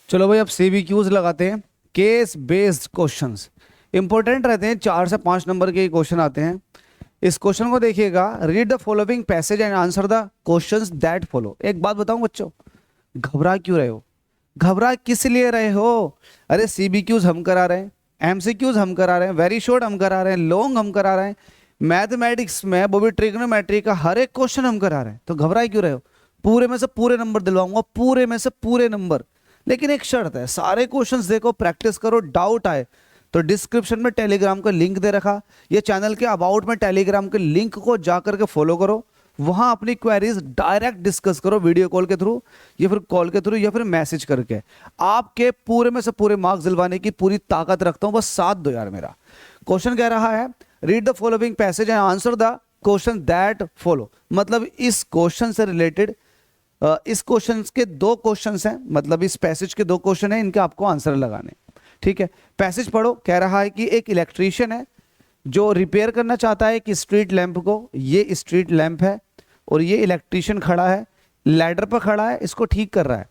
चलो भाई अब CBQs लगाते हैं। केस बेस्ड क्वेश्चंस इंपॉर्टेंट रहते हैं, 4 से 5 नंबर के क्वेश्चन आते हैं। इस क्वेश्चन को देखिएगा, read the following passage and answer the questions that follow. एक बात बताऊं बच्चों, घबरा क्यों रहे हो? घबरा किस लिए रहे हो? अरे CBQs हम करा रहे हैं, MCQs हम करा रहे हैं, वेरी शॉर्ट हम करा रहे हैं, लॉन्ग हम करा रहे हैं, मैथमेटिक्स में वो भी ट्रिग्नोमेट्री का हर एक क्वेश्चन हम करा रहे हैं, तो घबरा क्यों रहे हो? पूरे में से पूरे नंबर दिलवाऊंगा, पूरे में से पूरे नंबर। लेकिन एक शर्त है, सारे क्वेश्चंस देखो, प्रैक्टिस करो, डाउट आए तो डिस्क्रिप्शन में टेलीग्राम का लिंक दे रखा, ये चैनल के अबाउट में टेलीग्राम के लिंक को जाकर के फॉलो करो, वहां अपनी क्वेरीज डायरेक्ट डिस्कस करो, वीडियो कॉल के थ्रू या फिर कॉल के थ्रू या फिर मैसेज करके। आपके पूरे में से पूरे मार्क्स दिलवाने की पूरी ताकत रखता हूं, बस साथ दो यार मेरा। क्वेश्चन कह रहा है read the following passage and answer the question that follow. मतलब इस क्वेश्चन से रिलेटेड इस क्वेश्चन के 2 क्वेश्चन हैं, मतलब इस पैसेज के 2 क्वेश्चन हैं, इनके आपको आंसर लगाने। ठीक है, पैसेज पढ़ो। कह रहा है कि एक इलेक्ट्रीशियन है जो रिपेयर करना चाहता है कि स्ट्रीट लैंप को। ये स्ट्रीट लैंप है और ये इलेक्ट्रीशियन खड़ा है, लैडर पर खड़ा है, इसको ठीक कर रहा है।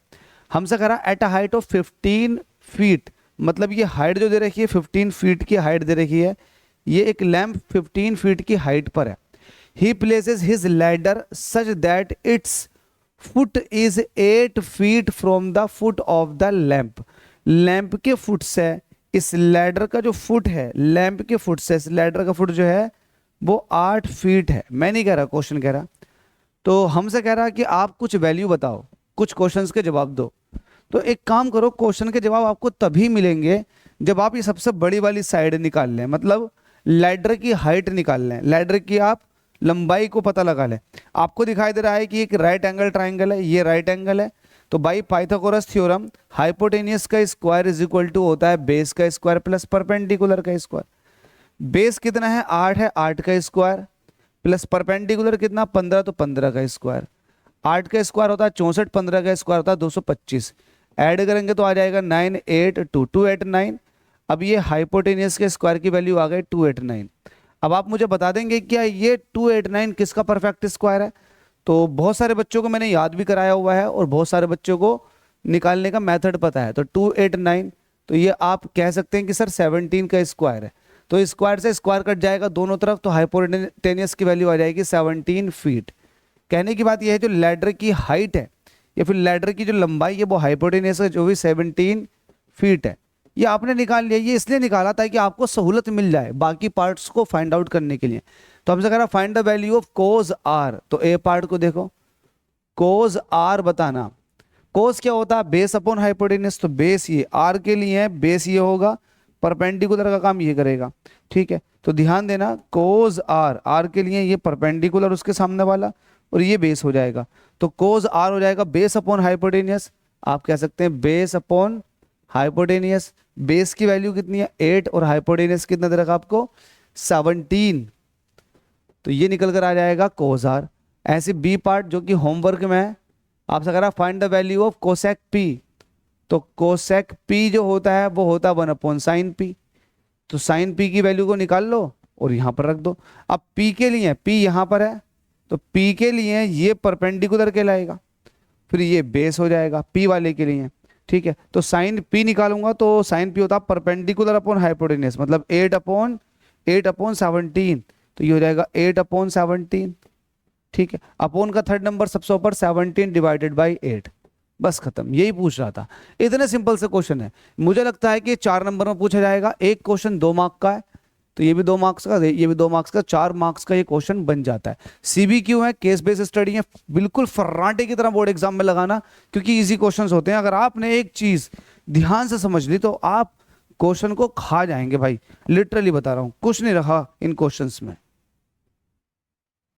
हमसे कह रहा है at a height of 15 feet, मतलब ये हाइट जो दे रखी है 15 फीट की हाइट दे रखी है, ये एक लैंप 15 फीट की हाइट पर है। He places his ladder such that it's foot is 8 feet from the foot of the lamp. Lamp के फुट से इस लैडर का जो फुट है, लैंप के फुट से इस लैडर का फुट जो है वो 8 फीट है। मैं नहीं कह रहा, क्वेश्चन कह रहा। तो हमसे कह रहा कि आप कुछ वैल्यू बताओ, कुछ क्वेश्चंस के जवाब दो। तो एक काम करो, क्वेश्चन के जवाब आपको तभी मिलेंगे जब आप ये सबसे बड़ी वाली साइड निकाल लें, मतलब लैडर की हाइट निकाल लें, लैडर की आप लंबाई को पता लगा लें। आपको दिखाई दे रहा है कि एक राइट एंगल ट्राइंगल है, ये राइट एंगल है, तो बाई पाइथागोरस थ्योरम हाइपोटेनियस का स्क्वायर इज इक्वल टू होता है बेस का स्क्वायर प्लस परपेंडिकुलर का स्क्वायर। बेस कितना है? 8 है, 8 का स्क्वायर प्लस परपेंडिकुलर कितना? 15, तो 15 का स्क्वायर। 8 का स्क्वायर होता है 64, 15 का स्क्वायर होता है 225। ऐड करेंगे तो आ जाएगा 9, 8, 2, 289। अब ये हाइपोटेनियस के स्क्वायर की वैल्यू आ गई 289। अब आप मुझे बता देंगे क्या ये 289 किसका परफेक्ट स्क्वायर है? तो बहुत सारे बच्चों को मैंने याद भी कराया हुआ है और बहुत सारे बच्चों को निकालने का मेथड पता है। तो 289, तो ये आप कह सकते हैं कि सर 17 का स्क्वायर है, तो स्क्वायर से स्क्वायर कट जाएगा दोनों तरफ, तो हाइपोटेनियस की वैल्यू आ जाएगी 17 फीट। कहने की बात यह है जो लैडर की हाइट है या फिर लैडर की जो लंबाई है वो हाइपोटेनियस है जो भी 17 फीट है। ये आपने निकाल लिया, ये इसलिए निकाला ताकि आपको सहूलत मिल जाए बाकी पार्ट्स को फाइंड आउट करने के लिए। तो हमसे कह रहा find the value of cos are. तो ए पार्ट को देखो, कोस आर बताना। कोस क्या होता है? Base upon hypotenuse. तो बेस ये आर के लिए है, बेस ये होगा, परपेंडिकुलर का काम ये करेगा। ठीक है, तो ध्यान देना, कोस आर, आर के लिए ये परपेंडिकुलर उसके सामने वाला और ये बेस हो जाएगा। तो कोस आर हो जाएगा बेस अपॉन हाइपोटेनियस। आप कह सकते हैं बेस अपॉन हाइपोटेनियस। बेस की वैल्यू कितनी है? 8 और हाइपोटेनियस कितना दे रखा आपको? 17। तो ये निकल कर आ जाएगा कोस आर। ऐसे बी पार्ट जो कि होमवर्क में है, आपसे कह रहा find the value of cosec P. तो कोसेक पी जो होता है वो होता है 1 अपॉन साइन पी। तो साइन पी की वैल्यू को निकाल लो और यहां पर रख दो। अब पी के लिए, पी यहां पर है, तो पी के लिए ये परपेंडिकुलर कहलाएगा, फिर ये बेस हो जाएगा पी वाले के लिए। ठीक है, तो साइन पी निकालूंगा तो साइन पी होता है परपेंडिकुलर अपॉन हाइपोटेनियस, मतलब 8 अपॉन 17। तो ये हो जाएगा 8 अपॉन 17। ठीक है, अपॉन का थर्ड नंबर सबसे ऊपर, 17 डिवाइडेड बाई 8। बस खत्म, यही पूछ रहा था। इतने सिंपल से क्वेश्चन है। मुझे लगता है कि 4 नंबर में पूछा जाएगा। एक क्वेश्चन 2 मार्क का है, तो ये भी 2 मार्क्स का, ये भी 2 मार्क्स का, 4 मार्क्स का ये क्वेश्चन बन जाता है। CBQ है, केस बेस्ड स्टडी है, बिल्कुल फर्राटे की तरह बोर्ड एग्जाम में लगाना, क्योंकि इजी क्वेश्चंस होते हैं। अगर आपने एक चीज ध्यान से समझ ली तो आप क्वेश्चन को खा जाएंगे भाई, लिटरली बता रहा हूं, कुछ नहीं रहा इन क्वेश्चंस में।